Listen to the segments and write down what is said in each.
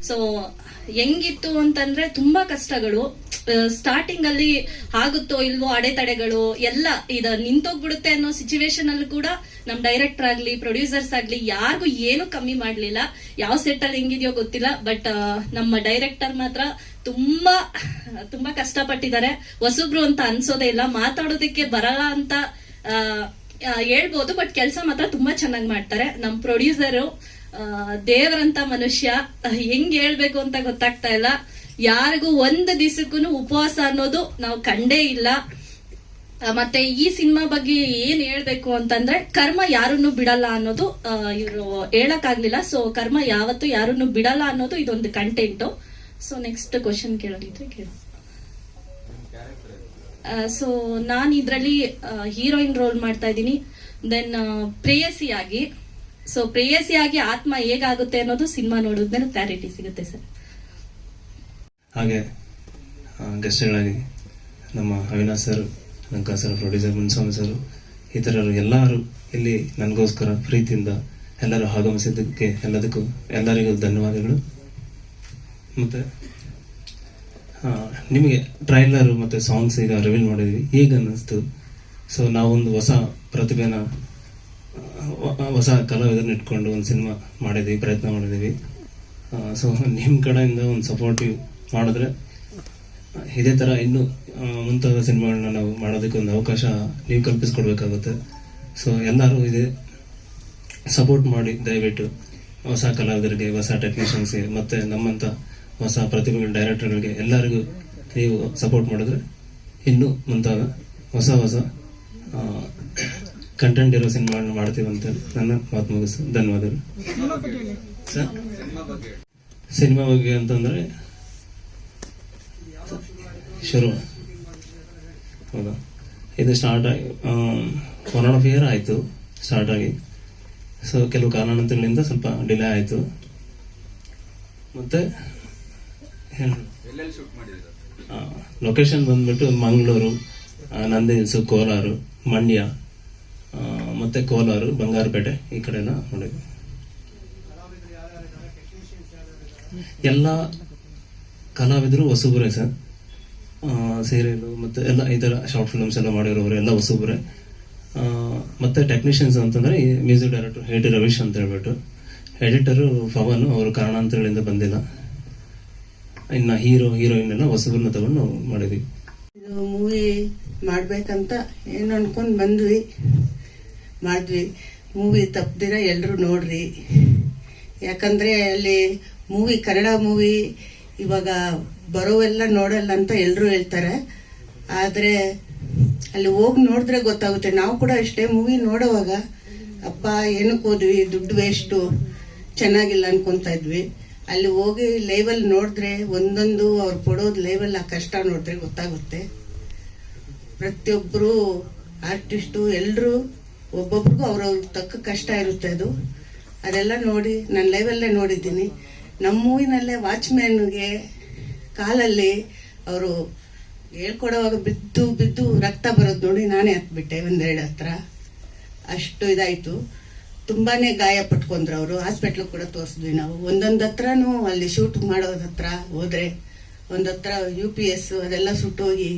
So ಹೆಂಗಿತ್ತು ಅಂತಂದ್ರೆ ತುಂಬಾ ಕಷ್ಟಗಳು. ಸ್ಟಾರ್ಟಿಂಗ್ ಅಲ್ಲಿ ಆಗುತ್ತೋ ಇಲ್ವೋ ಅಡೆತಡೆಗಳು ಎಲ್ಲ ನಿಂತೋಗ್ಬಿಡುತ್ತೆ ಅನ್ನೋ ಸಿಚುವೇಶನ್ ಅಲ್ಲಿ ಕೂಡ ನಮ್ ಡೈರೆಕ್ಟರ್ ಆಗ್ಲಿ ಪ್ರೊಡ್ಯೂಸರ್ಸ್ ಆಗ್ಲಿ ಯಾರಿಗೂ ಏನು ಕಮ್ಮಿ ಮಾಡ್ಲಿಲ್ಲ. ಯಾವ ಸೆಟ್ ಅಲ್ಲಿ ಹೆಂಗಿದ್ಯೋ ಗೊತ್ತಿಲ್ಲ, ಬಟ್ ನಮ್ಮ ಡೈರೆಕ್ಟರ್ ಮಾತ್ರ ತುಂಬಾ ತುಂಬಾ ಕಷ್ಟಪಟ್ಟಿದ್ದಾರೆ. ಹೊಸಬ್ರು ಅಂತ ಅನ್ಸೋದೇ ಇಲ್ಲ, ಮಾತಾಡೋದಕ್ಕೆ ಬರಲ್ಲ ಅಂತ ಹೇಳ್ಬೋದು, ಬಟ್ ಕೆಲಸ ಮಾತ್ರ ತುಂಬಾ ಚೆನ್ನಾಗಿ ಮಾಡ್ತಾರೆ. ನಮ್ ಪ್ರೊಡ್ಯೂಸರು ದೇವರಂತ ಮನುಷ್ಯ, ಹೆಂಗ್ ಹೇಳ್ಬೇಕು ಅಂತ ಗೊತ್ತಾಗ್ತಾ ಇಲ್ಲ. ಯಾರಿಗೂ ಒಂದು ದಿವಸಕ್ಕೂ ಉಪವಾಸ ಅನ್ನೋದು ನಾವು ಕಂಡೇ ಇಲ್ಲ. ಮತ್ತೆ ಈ ಸಿನಿಮಾ ಬಗ್ಗೆ ಏನ್ ಹೇಳ್ಬೇಕು ಅಂತಂದ್ರೆ, ಕರ್ಮ ಯಾರನ್ನು ಬಿಡಲ್ಲ ಅನ್ನೋದು ಇವರು ಹೇಳಕ್ಕಾಗ್ಲಿಲ್ಲ. ಸೊ ಕರ್ಮ ಯಾವತ್ತು ಯಾರನ್ನು ಬಿಡಲ್ಲ ಅನ್ನೋದು ಇದೊಂದು ಕಂಟೆಂಟು. ಸೊ ನೆಕ್ಸ್ಟ್ ಕ್ವಶನ್ ಕೇಳೋದಿದ್ರೆ ಕೇಳು. ಸೊ ನಾನು ಇದ್ರಲ್ಲಿ ಹೀರೋಯಿನ್ ರೋಲ್ ಮಾಡ್ತಾ ಇದ್ದೀನಿ. ದೆನ್ ಪ್ರೇಯಸಿಯಾಗಿ, ಸೊ ಪ್ರೇಯಸಿಯಾಗಿ ಆತ್ಮ ಹೇಗಾಗುತ್ತೆ ಅನ್ನೋದು ಸಿನಿಮಾ ನೋಡಿದ್ಮೇಲೆ ಕ್ಲಾರಿಟಿ ಸಿಗುತ್ತೆ ಸರ್. ಹಾಗೆ ಗೆಸ್ಟ್ಗಳಾಗಿ ನಮ್ಮ Avinash sir, Lanka sir, producer Muniswamy sir, ಇತರರು ಎಲ್ಲರೂ ಇಲ್ಲಿ ನನಗೋಸ್ಕರ ಪ್ರೀತಿಯಿಂದ ಎಲ್ಲರೂ ಆಗಮಿಸಿದ್ದಕ್ಕೆ ಎಲ್ಲರಿಗೂ ಧನ್ಯವಾದಗಳು. ಮತ್ತು ನಿಮಗೆ ಟ್ರೈಲರ್ ಮತ್ತು ಸಾಂಗ್ಸ್ ಈಗ ರಿವೀಲ್ ಮಾಡಿದ್ವಿ, ಹೇಗೆ ಅನ್ನಿಸ್ತು? ಸೊ ನಾವೊಂದು ಹೊಸ ಪ್ರತಿಭೆನ, ಹೊಸ ಕಲಾವಿದರನ್ನ ಇಟ್ಕೊಂಡು ಒಂದು ಸಿನಿಮಾ ಮಾಡಿದ್ವಿ, ಪ್ರಯತ್ನ ಮಾಡಿದ್ದೀವಿ. ಸೊ ನಿಮ್ಮ ಕಡೆಯಿಂದ ಒಂದು ಸಪೋರ್ಟಿವ್ ಮಾಡಿದ್ರೆ ಇದೇ ಥರ ಇನ್ನೂ ಮುಂತಾದ ಸಿನಿಮಾಗಳನ್ನ ನಾವು ಮಾಡೋದಕ್ಕೆ ಒಂದು ಅವಕಾಶ ನೀವು ಕಲ್ಪಿಸ್ಕೊಡ್ಬೇಕಾಗುತ್ತೆ. ಸೊ ಎಲ್ಲರೂ ಇದೇ ಸಪೋರ್ಟ್ ಮಾಡಿ ದಯವಿಟ್ಟು. ಹೊಸ ಕಲಾವಿದರಿಗೆ, ಹೊಸ ಟೆಕ್ನಿಷಿಯನ್ಸ್ಗೆ ಮತ್ತು ನಮ್ಮಂಥ ಹೊಸ ಪ್ರತಿಭೆಗಳ ಡೈರೆಕ್ಟರ್ಗಳಿಗೆ ಎಲ್ಲರಿಗೂ ನೀವು ಸಪೋರ್ಟ್ ಮಾಡಿದ್ರೆ ಇನ್ನೂ ಮುಂತಾದ ಹೊಸ ಕಂಟೆಂಟ್ ಇರೋ ಸಿನಿಮಾಗಳನ್ನ ಮಾಡ್ತೀವಿ ಅಂತ ನನ್ನ ಮಾತು ಮುಗಿಸ್ ಧನ್ಯವಾದಗಳು ಸರ್. ಸಿನಿಮಾ ಬಗ್ಗೆ ಅಂತಂದರೆ ಶುರು ಹೌದಾ, ಇದು ಸ್ಟಾರ್ಟ್ ಆಗಿ 1.5 year ಆಯಿತು ಸ್ಟಾರ್ಟ್ ಆಗಿ. ಸೊ ಕೆಲವು ಕಾರಣಾಂತರಗಳಿಂದ ಸ್ವಲ್ಪ ಡಿಲೇ ಆಯಿತು. ಮತ್ತು ಲೊಕೇಶನ್ ಬಂದ್ಬಿಟ್ಟು ಮಂಗಳೂರು, ನಂದಿ ಹಿಲ್ಸು, ಕೋಲಾರ, ಮಂಡ್ಯ, ಮತ್ತು ಕೋಲಾರ, ಬಂಗಾರಪೇಟೆ ಈ ಕಡೆನ ಮಾಡಿದ್ವಿ. ಎಲ್ಲ ಕಲಾವಿದರು ಹೊಸಬರೇ ಸರ್. ಸೀರಿಯಲು ಮತ್ತು ಎಲ್ಲ ಈ ಥರ ಶಾರ್ಟ್ ಫಿಲ್ಮ್ಸ್ ಎಲ್ಲ ಮಾಡಿರೋರು ಎಲ್ಲ ಹೊಸಬರೇ. ಮತ್ತು ಟೆಕ್ನಿಷಿಯನ್ಸ್ ಅಂತಂದರೆ ಮ್ಯೂಸಿಕ್ ಡೈರೆಕ್ಟರ್ ಹೇಟಿ ರವೀಶ್ ಅಂತ ಹೇಳ್ಬಿಟ್ಟು, ಎಡಿಟರು ಪವನ್, ಅವರು ಕಾರಣಾಂತರಗಳಿಂದ ಬಂದಿಲ್ಲ. ಇನ್ನು ಹೀರೋಯಿನ್ ಎಲ್ಲ ಹೊಸಬರನ್ನ ತಗೊಂಡು ನಾವು ಮಾಡಿದ್ವಿ. ಇದು ಮೂವಿ ಮಾಡ್ಬೇಕಂತ ಏನು ಅನ್ಕೊಂಡು ಮಾಡಿದ್ವಿ. ಮೂವಿ ತಪ್ಪದಿರ ಎಲ್ಲರೂ ನೋಡ್ರಿ, ಯಾಕಂದ್ರೆ ಅಲ್ಲಿ ಮೂವಿ, ಕನ್ನಡ ಮೂವಿ ಇವಾಗ ಬರೋವೆಲ್ಲ ನೋಡಲ್ಲ ಅಂತ ಎಲ್ಲರೂ ಹೇಳ್ತಾರೆ. ಆದರೆ ಅಲ್ಲಿ ಹೋಗಿ ನೋಡಿದ್ರೆ ಗೊತ್ತಾಗುತ್ತೆ. ನಾವು ಕೂಡ ಅಷ್ಟೇ ಮೂವಿ ನೋಡೋವಾಗ ಅಪ್ಪ ಏನಕ್ಕೆ ಹೋದ್ವಿ, ದುಡ್ಡು ವೇಸ್ಟು, ಚೆನ್ನಾಗಿಲ್ಲ ಅನ್ಕೊಂತ ಇದ್ವಿ. ಅಲ್ಲಿ ಹೋಗಿ ಲೈವಲ್ಲಿ ನೋಡಿದ್ರೆ ಒಂದೊಂದು ಅವ್ರು ಕೊಡೋದು ಲೈವಲ್ಲಿ ಆ ಕಷ್ಟ ನೋಡಿದ್ರೆ ಗೊತ್ತಾಗುತ್ತೆ. ಪ್ರತಿಯೊಬ್ಬರು ಆರ್ಟಿಸ್ಟು ಎಲ್ಲರೂ ಒಬ್ಬೊಬ್ರಿಗೂ ಅವ್ರವ್ರ ತಕ್ಕ ಕಷ್ಟ ಇರುತ್ತೆ. ಅದೆಲ್ಲ ನೋಡಿ ನಾನು ಲೈವಲ್ಲೇ ನೋಡಿದ್ದೀನಿ. ನಮ್ಮ ಮೂವಿನಲ್ಲೇ ವಾಚ್ಮ್ಯಾನ್ಗೆ ಕಾಲಲ್ಲಿ ಅವರು ಹೇಳ್ಕೊಡೋವಾಗ ಬಿದ್ದು ರಕ್ತ ಬರೋದು ನೋಡಿ ನಾನೇ ಹತ್ಬಿಟ್ಟೆ, 1-2 ಹತ್ರ. ಅಷ್ಟು ಇದಾಯಿತು. ತುಂಬಾನೇ ಗಾಯ ಪಟ್ಕೊಂಡ್ರು ಅವರು. ಹಾಸ್ಪಿಟ್ಲಿಗೆ ಕೂಡ ತೋರಿಸಿದ್ವಿ ನಾವು. ಒಂದೊಂದು ಹತ್ರನೂ ಅಲ್ಲಿ ಶೂಟ್ ಮಾಡೋದ ಹತ್ರ ಹೋದ್ರೆ ಒಂದ್ ಹತ್ರ UPS ಅದೆಲ್ಲ ಸುಟ್ಟೋಗಿ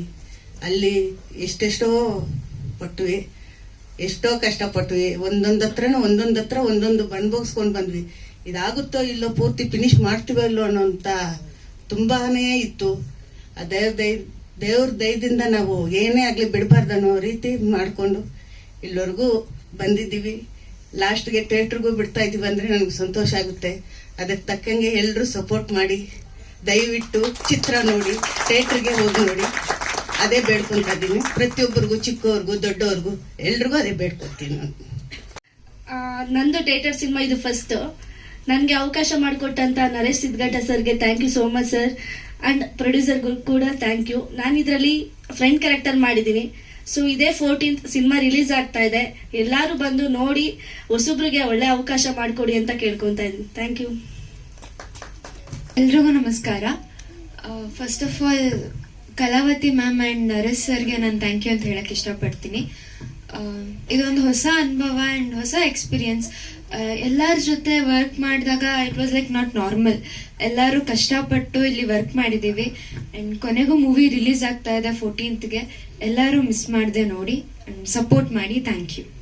ಅಲ್ಲಿ ಎಷ್ಟೆಷ್ಟೋ ಪಟ್ವಿ, ಎಷ್ಟೋ ಕಷ್ಟಪಟ್ವಿ. ಒಂದೊಂದು ಹತ್ರನೂ ಒಂದೊಂದು ಅನುಭವಿಸ್ಕೊಂಡು ಬಂದ್ವಿ. ಇದಾಗುತ್ತೋ ಇಲ್ಲೋ, ಪೂರ್ತಿ ಫಿನಿಶ್ ಮಾಡ್ತೀವೋ ಇಲ್ಲೋ ಅನ್ನೋಂಥ ತುಂಬಾನೇ ಇತ್ತು. ಆ ದೇವ್ರ ದಯದಿಂದ ನಾವು ಏನೇ ಆಗ್ಲಿ ಬಿಡಬಾರ್ದು ಅನ್ನೋ ರೀತಿ ಮಾಡ್ಕೊಂಡು ಇಲ್ಲಿವರೆಗೂ ಬಂದಿದ್ದೀವಿ. ಲಾಸ್ಟ್ಗೆ ಥಿಯೇಟ್ರಿಗೂ ಬಿಡ್ತಾ ಇದೀವಿ ಅಂದ್ರೆ ನನಗೆ ಸಂತೋಷ ಆಗುತ್ತೆ. ಅದಕ್ಕೆ ತಕ್ಕಂಗೆ ಎಲ್ಲರೂ ಸಪೋರ್ಟ್ ಮಾಡಿ, ದಯವಿಟ್ಟು ಚಿತ್ರ ನೋಡಿ, ಥಿಯೇಟ್ರಿಗೆ ಹೋಗಿ ನೋಡಿ. ಅದೇ ಬೇಡ್ಕೊಂತ ಇದ್ದೀನಿ. ಪ್ರತಿಯೊಬ್ಬರಿಗೂ, ಚಿಕ್ಕವ್ರಿಗೂ ದೊಡ್ಡವ್ರಿಗೂ ಎಲ್ರಿಗೂ ಅದೇ ಬೇಡ್ಕೊತೀನಿ ನಾನು. ನಂದು ಥಿಯೇಟರ್ ಸಿನಿಮಾ ಇದು ಫಸ್ಟ್. ನನಗೆ ಅವಕಾಶ ಮಾಡಿಕೊಟ್ಟಂತ ನರೇಶ್ ಸಿದ್ಗಟ್ಟ ಸರ್ಗೆ thank you so much sir. And ಪ್ರೊಡ್ಯೂಸರ್ಗೂ ಕೂಡ ಥ್ಯಾಂಕ್ ಯು. ನಾನು ಇದರಲ್ಲಿ ಫ್ರೆಂಡ್ ಕ್ಯಾರೆಕ್ಟರ್ ಮಾಡಿದ್ದೀನಿ. ಸೊ ಇದೇ 14th ಸಿನಿಮಾ ರಿಲೀಸ್ ಆಗ್ತಾ ಇದೆ. ಎಲ್ಲರೂ ಬಂದು ನೋಡಿ ಹೊಸಬ್ರಿಗೆ ಒಳ್ಳೆ ಅವಕಾಶ ಮಾಡಿಕೊಡಿ ಅಂತ ಕೇಳ್ಕೊತಾ ಇದ್ದೀನಿ. Thank you. ಎಲ್ರಿಗೂ ನಮಸ್ಕಾರ. First of all Kalavati ma'am and Naresh ಸರ್ಗೆ ನಾನು ಥ್ಯಾಂಕ್ ಯು ಅಂತ ಹೇಳಕ್ಕೆ ಇಷ್ಟಪಡ್ತೀನಿ. ಇದೊಂದು ಹೊಸ ಅನುಭವ ಆ್ಯಂಡ್ ಹೊಸ ಎಕ್ಸ್ಪೀರಿಯನ್ಸ್. ಎಲ್ಲರ ಜೊತೆ ವರ್ಕ್ ಮಾಡಿದಾಗ it was like not normal. ಎಲ್ಲರೂ ಕಷ್ಟಪಟ್ಟು ಇಲ್ಲಿ ವರ್ಕ್ ಮಾಡಿದ್ದೀವಿ. ಆ್ಯಂಡ್ ಕೊನೆಗೂ ಮೂವಿ ರಿಲೀಸ್ ಆಗ್ತಾ ಇದೆ 14th. ಎಲ್ಲರೂ ಮಿಸ್ ಮಾಡದೆ ನೋಡಿ ಸಪೋರ್ಟ್ ಮಾಡಿ. Thank you.